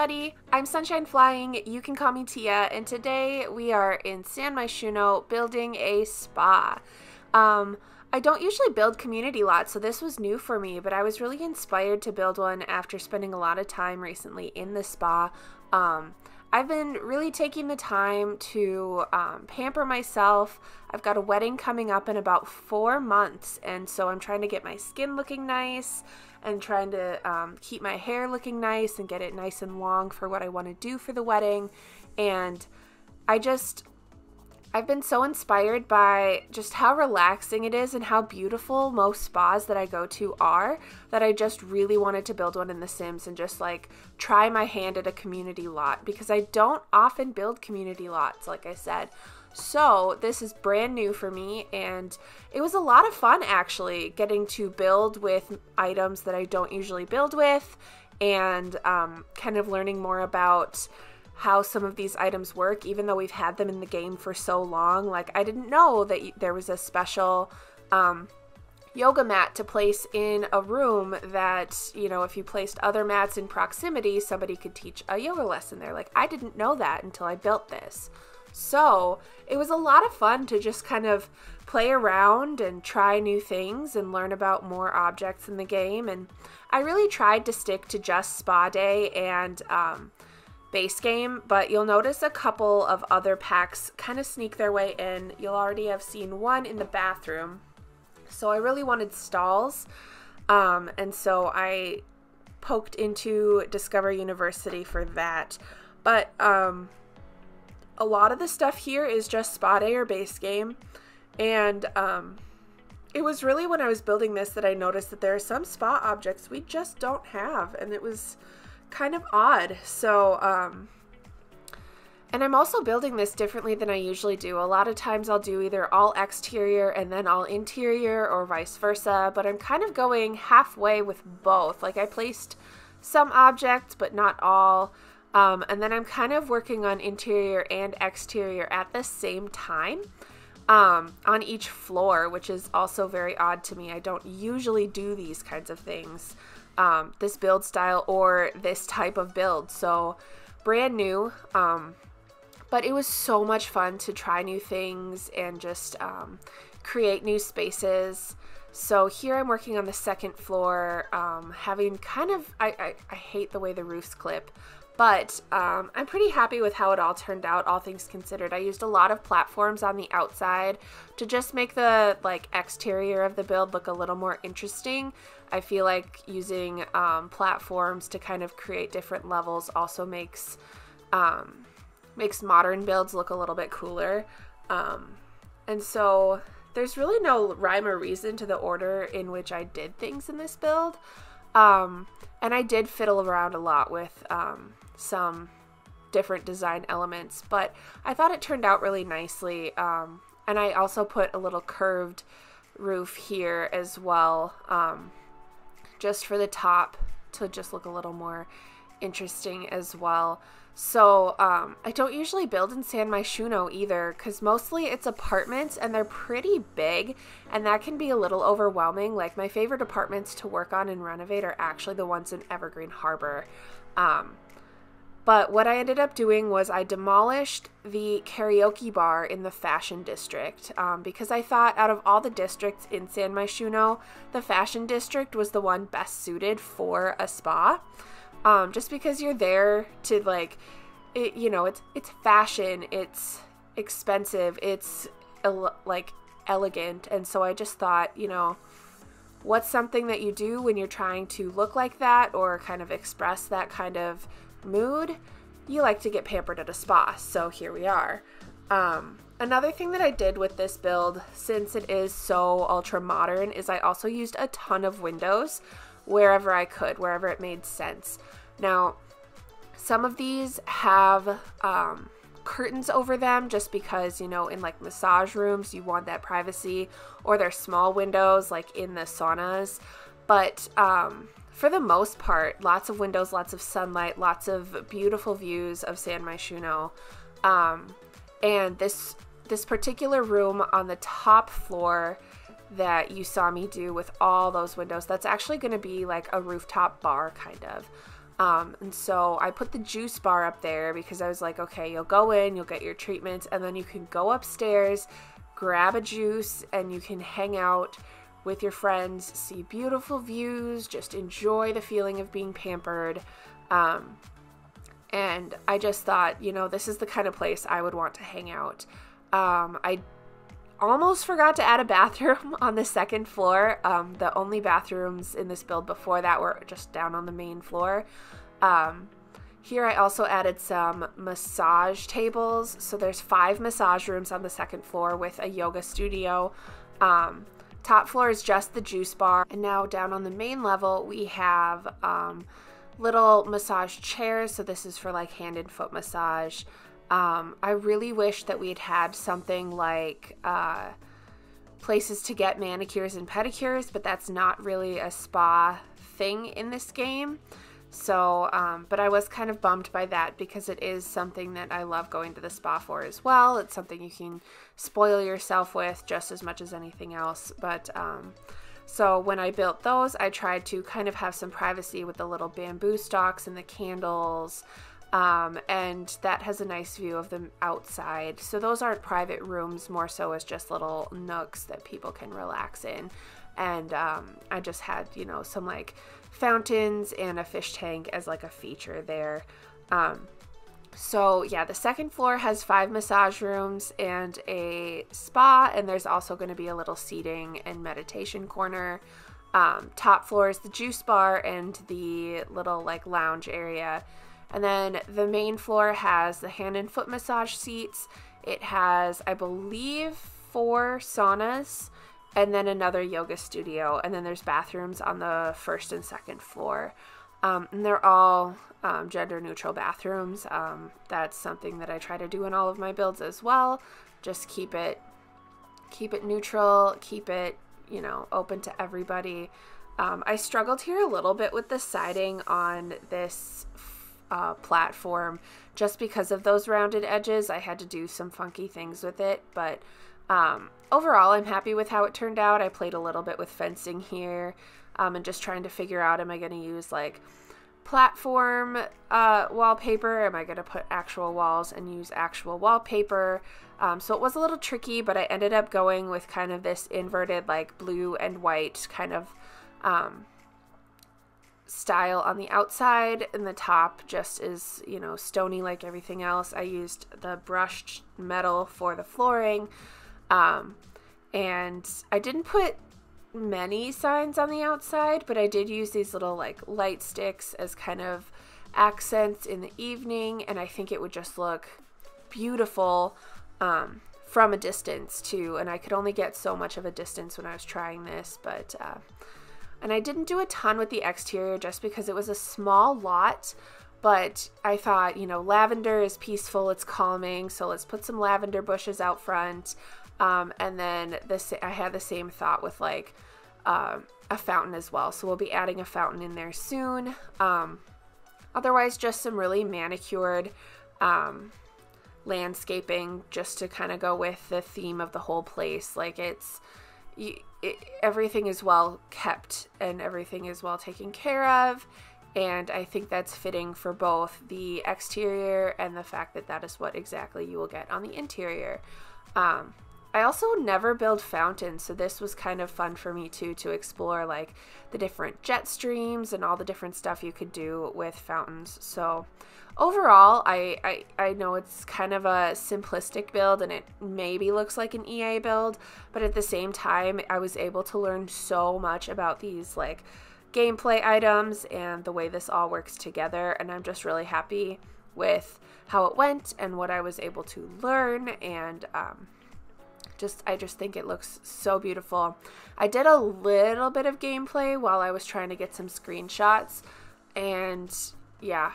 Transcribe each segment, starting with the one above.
everybody, I'm Sunshine Flying, you can call me Tia, and today we are in San Myshuno building a spa. I don't usually build community lots, so this was new for me, but I was really inspired to build one after spending a lot of time recently in the spa. I've been really taking the time to pamper myself. I've got a wedding coming up in about 4 months, and so I'm trying to get my skin looking nice and trying to keep my hair looking nice and get it nice and long for what I want to do for the wedding. And I've been so inspired by just how relaxing it is and how beautiful most spas that I go to are, that I just really wanted to build one in The Sims and just like try my hand at a community lot, because I don't often build community lots, like I said. So this is brand new for me, and it was a lot of fun actually getting to build with items that I don't usually build with, and kind of learning more about how some of these items work, even though we've had them in the game for so long. Like, I didn't know that there was a special yoga mat to place in a room that, you know, if you placed other mats in proximity, somebody could teach a yoga lesson there. Like, I didn't know that until I built this. So it was a lot of fun to just kind of play around and try new things and learn about more objects in the game. And I really tried to stick to just spa day and base game, but you'll notice a couple of other packs kind of sneak their way in. You'll already have seen one in the bathroom. So I really wanted stalls, and so I poked into Discover University for that. But a lot of the stuff here is just spa day or base game, and it was really when I was building this that I noticed that there are some spa objects we just don't have, and it was kind of odd. So and I'm also building this differently than I usually do. A lot of times I'll do either all exterior and then all interior, or vice versa, but I'm kind of going halfway with both. Like, I placed some objects but not all, and then I'm kind of working on interior and exterior at the same time on each floor, which is also very odd to me. I don't usually do these kinds of things, this build style or this type of build, so brand new. But it was so much fun to try new things and just create new spaces. So here I'm working on the second floor, having kind of, I hate the way the roofs clip, but I'm pretty happy with how it all turned out, all things considered. I used a lot of platforms on the outside to just make the exterior of the build look a little more interesting. I feel like using platforms to kind of create different levels also makes modern builds look a little bit cooler. And so there's really no rhyme or reason to the order in which I did things in this build. And I did fiddle around a lot with some different design elements, but I thought it turned out really nicely. And I also put a little curved roof here as well, just for the top to just look a little more interesting as well. So I don't usually build in San Myshuno either, because mostly it's apartments and they're pretty big, and that can be a little overwhelming. Like, my favorite apartments to work on and renovate are actually the ones in Evergreen Harbor. But what I ended up doing was I demolished the karaoke bar in the Fashion District, because I thought out of all the districts in San Myshuno, the Fashion District was the one best suited for a spa. Just because you're there to you know, it's fashion, it's expensive, it's elegant, and so I just thought, you know, what's something that you do when you're trying to look like that or kind of express that kind of mood? You like to get pampered at a spa, so here we are. Another thing that I did with this build, since it is so ultra modern, is I also used a ton of windows wherever I could, wherever it made sense. Now, some of these have curtains over them just because, you know, in like massage rooms you want that privacy, or they're small windows like in the saunas. But for the most part, lots of windows, lots of sunlight, lots of beautiful views of San Myshuno. And this particular room on the top floor that you saw me do with all those windows, that's actually going to be like a rooftop bar kind of. And so I put the juice bar up there because I was like, okay, you'll go in, you'll get your treatment, and then you can go upstairs, grab a juice, and you can hang out with your friends, see beautiful views, just enjoy the feeling of being pampered. And I just thought, you know, this is the kind of place I would want to hang out. I almost forgot to add a bathroom on the second floor. The only bathrooms in this build before that were just down on the main floor. Here I also added some massage tables. So there's 5 massage rooms on the second floor with a yoga studio. Top floor is just the juice bar. And now down on the main level, we have little massage chairs. So this is for like hand and foot massage. I really wish that we had had something like places to get manicures and pedicures, but that's not really a spa thing in this game. So, but I was kind of bummed by that because it is something that I love going to the spa for as well. It's something you can spoil yourself with just as much as anything else. But so when I built those, I tried to kind of have some privacy with the little bamboo stalks and the candles. And that has a nice view of the outside. So those aren't private rooms, more so as just little nooks that people can relax in. And I just had, you know, some like fountains and a fish tank as like a feature there. So yeah, the second floor has 5 massage rooms and a spa, and there's also going to be a little seating and meditation corner. Top floor is the juice bar and the little like lounge area. And then the main floor has the hand and foot massage seats. It has, I believe, 4 saunas and then another yoga studio. And then there's bathrooms on the first and second floor. And they're all gender neutral bathrooms. That's something that I try to do in all of my builds as well. Just keep it neutral, keep it, you know, open to everybody. I struggled here a little bit with the siding on this platform just because of those rounded edges. I had to do some funky things with it, but overall I'm happy with how it turned out. I played a little bit with fencing here and just trying to figure out, am I going to use like platform wallpaper? Am I going to put actual walls and use actual wallpaper? So it was a little tricky, but I ended up going with kind of this inverted like blue and white kind of style on the outside, and the top just is, you know, stony like everything else. I used the brushed metal for the flooring, and I didn't put many signs on the outside, but I did use these little like light sticks as kind of accents in the evening, and I think it would just look beautiful from a distance too. And I could only get so much of a distance when I was trying this, but and I didn't do a ton with the exterior just because it was a small lot, but I thought, you know, lavender is peaceful, it's calming, so let's put some lavender bushes out front. And then I had the same thought with like a fountain as well, so we'll be adding a fountain in there soon. Otherwise, just some really manicured landscaping just to kind of go with the theme of the whole place. Like everything is well kept and everything is well taken care of, and I think that's fitting for both the exterior and the fact that that is what exactly you will get on the interior. I also never build fountains, so this was kind of fun for me too, to explore like the different jet streams and all the different stuff you could do with fountains. So overall, I know it's kind of a simplistic build and it maybe looks like an EA build, but at the same time, I was able to learn so much about these like gameplay items and the way this all works together, and I'm just really happy with how it went and what I was able to learn, and I just think it looks so beautiful. I did a little bit of gameplay while I was trying to get some screenshots, and yeah,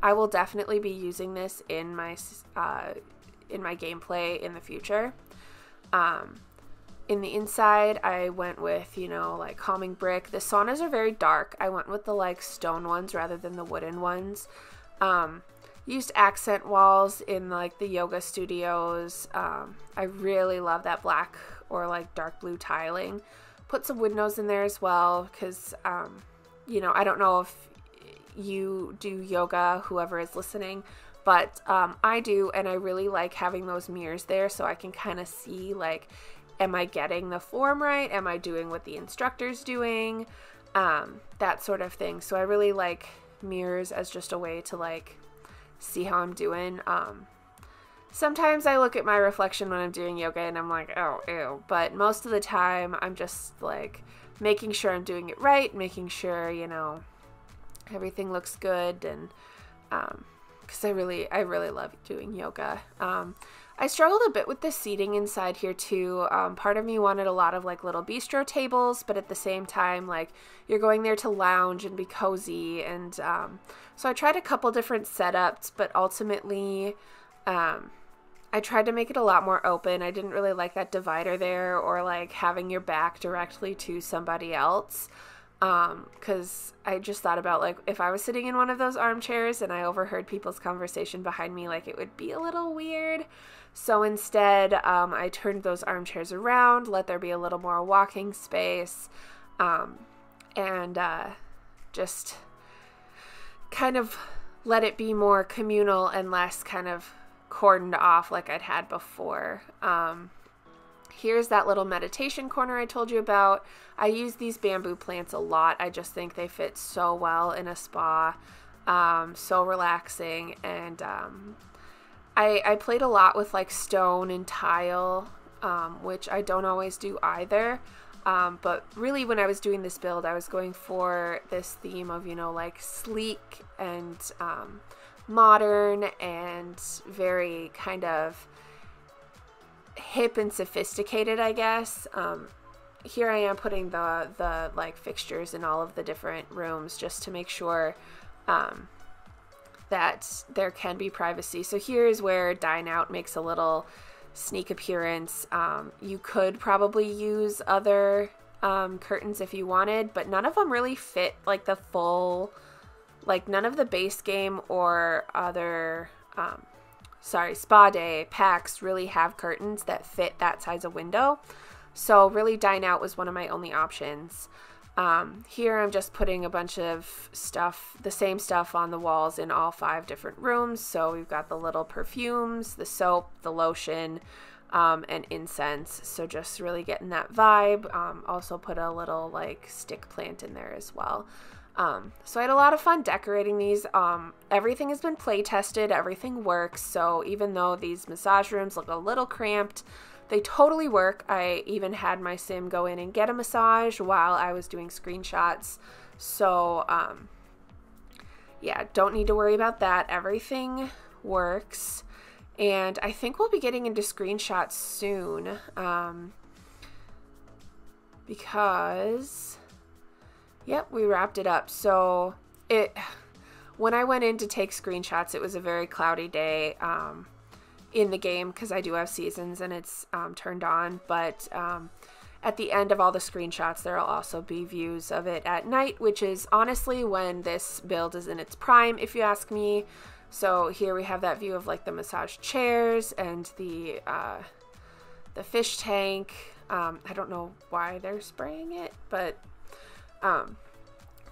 I will definitely be using this in my gameplay in the future. In the inside, I went with, you know, like calming brick. The saunas are very dark. I went with the like stone ones rather than the wooden ones. Used accent walls in like the yoga studios. I really love that black or like dark blue tiling. Put some windows in there as well because, you know, I don't know if you do yoga, whoever is listening, but I do, and I really like having those mirrors there so I can kind of see, like, am I getting the form right? Am I doing what the instructor's doing? That sort of thing. So I really like mirrors as just a way to, like, see how I'm doing. Sometimes I look at my reflection when I'm doing yoga and I'm like, oh, ew. But most of the time I'm just, like, making sure I'm doing it right, making sure, you know, everything looks good, and because I really love doing yoga. I struggled a bit with the seating inside here too. Part of me wanted a lot of, like, little bistro tables, but at the same time, like, you're going there to lounge and be cozy, and so I tried a couple different setups, but ultimately I tried to make it a lot more open. I didn't really like that divider there, or like having your back directly to somebody else. Because I just thought about, like, if I was sitting in one of those armchairs and I overheard people's conversation behind me, like, it would be a little weird. So instead, I turned those armchairs around, let there be a little more walking space, and just kind of let it be more communal and less kind of cordoned off like I'd had before. Here's that little meditation corner I told you about. I use these bamboo plants a lot. I just think they fit so well in a spa, so relaxing, and I played a lot with, like, stone and tile, which I don't always do either, but really when I was doing this build, I was going for this theme of, you know, like, sleek and modern and very kind of hip and sophisticated, I guess. Here I am putting the like fixtures in all of the different rooms just to make sure that there can be privacy. So here is where Dine Out makes a little sneak appearance. You could probably use other curtains if you wanted, but none of them really fit, like, the full, like, none of the base game or other Spa Day packs really have curtains that fit that size of window. So really Dine Out was one of my only options. Here I'm just putting a bunch of stuff, the same stuff on the walls in all 5 different rooms. So we've got the little perfumes, the soap, the lotion, and incense. So just really getting that vibe. Also put a little, like, stick plant in there as well. So I had a lot of fun decorating these. Everything has been play tested, everything works. So even though these massage rooms look a little cramped, they totally work. I even had my sim go in and get a massage while I was doing screenshots. So, yeah, don't need to worry about that. Everything works. And I think we'll be getting into screenshots soon, because, yep, we wrapped it up. So when I went in to take screenshots, it was a very cloudy day in the game, because I do have seasons and it's turned on. But at the end of all the screenshots, there will also be views of it at night, which is honestly when this build is in its prime, if you ask me. So here we have that view of, like, the massage chairs and the fish tank. I don't know why they're spraying it, but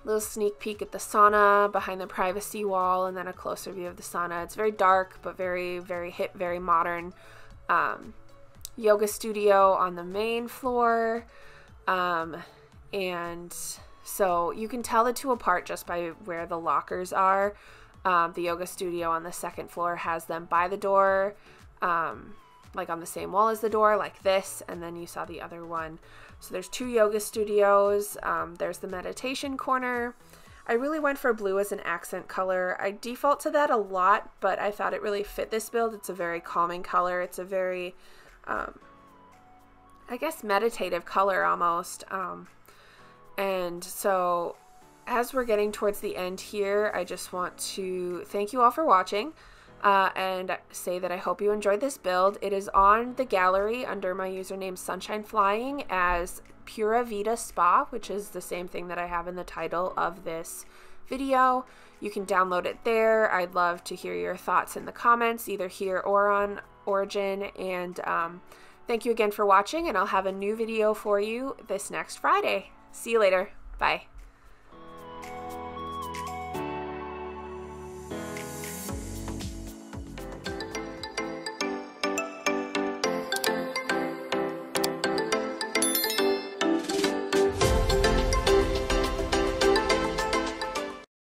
little sneak peek at the sauna behind the privacy wall, and then a closer view of the sauna. It's very dark, but very, very hip, very modern. Yoga studio on the main floor. And so you can tell the two apart just by where the lockers are. The yoga studio on the second floor has them by the door, like on the same wall as the door, like this, and then you saw the other one. So there's 2 yoga studios. There's the meditation corner. I really went for blue as an accent color. I default to that a lot, but I thought it really fit this build. It's a very calming color. It's a very, I guess, meditative color almost. And so as we're getting towards the end here, I just want to thank you all for watching. And say that I hope you enjoyed this build. It is on the gallery under my username Sunshine Flying as Pura Vida Spa, which is the same thing that I have in the title of this video. You can download it there. I'd love to hear your thoughts in the comments, either here or on Origin. And thank you again for watching, and I'll have a new video for you this next Friday. See you later. Bye.